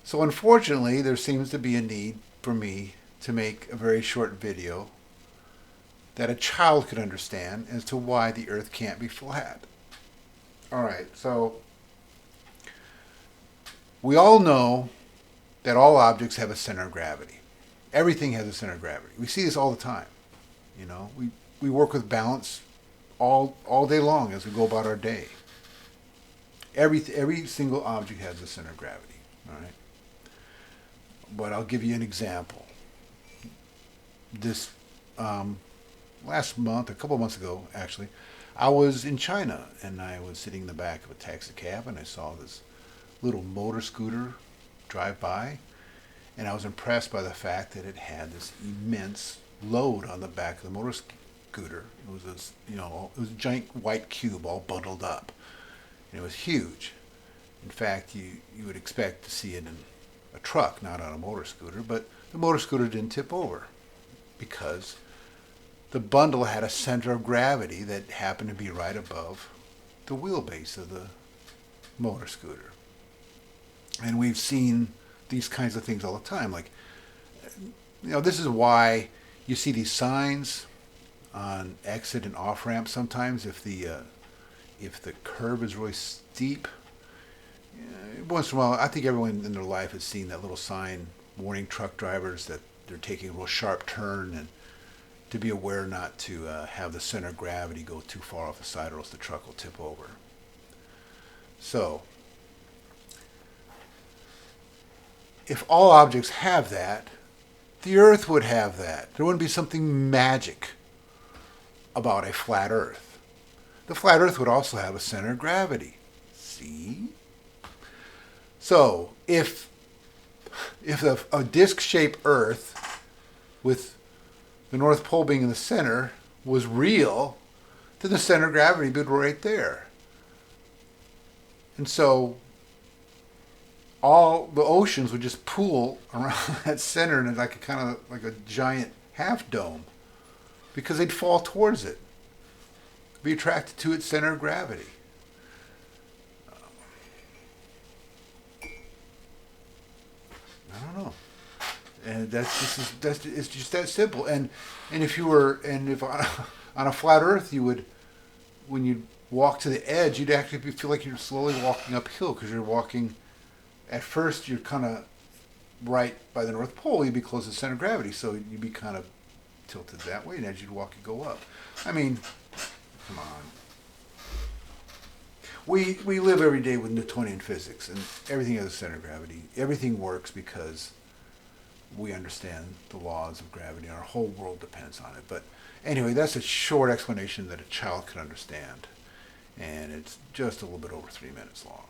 So unfortunately, there seems to be a need for me to make a very short video that a child could understand as to why the earth can't be flat. All right, so we all know that all objects have a center of gravity. Everything has a center of gravity. We see this all the time. You know, we work with balance all day long as we go about our day. Every single object has a center of gravity. All right, but I'll give you an example. This last month, a couple of months ago, actually, I was in China and I was sitting in the back of a taxi cab and I saw this little motor scooter drive by, and I was impressed by the fact that it had this immense load on the back of the motor scooter. It was this, it was a giant white cube all bundled up, and it was huge. In fact, you would expect to see it in a truck, not on a motor scooter, but the motor scooter didn't tip over because the bundle had a center of gravity that happened to be right above the wheelbase of the motor scooter. And we've seen these kinds of things all the time. Like, this is why you see these signs on exit and off ramps sometimes if the curb is really steep. Once in a while, I think everyone in their life has seen that little sign warning truck drivers that they're taking a real sharp turn, and to be aware not to have the center of gravity go too far off the side or else the truck will tip over. So, if all objects have that, the Earth would have that. There wouldn't be something magic about a flat Earth. The flat Earth would also have a center of gravity. See? So, if a disc-shaped Earth with the North Pole being in the center was real, then the center of gravity would be right there. And so all the oceans would just pool around that center in like a kind of like a giant half dome because they'd fall towards it, be attracted to its center of gravity. I don't know. And it's just that simple. And if on a flat Earth you would, when you walk to the edge, you'd actually feel like you're slowly walking uphill because you're walking. At first, you're kind of right by the North Pole. You'd be close to the center of gravity, so you'd be kind of tilted that way, and as you'd walk, you'd go up. I mean, come on. We live every day with Newtonian physics, and everything has a center of gravity. Everything works because we understand the laws of gravity, and our whole world depends on it. But anyway, that's a short explanation that a child could understand, and it's just a little bit over 3 minutes long.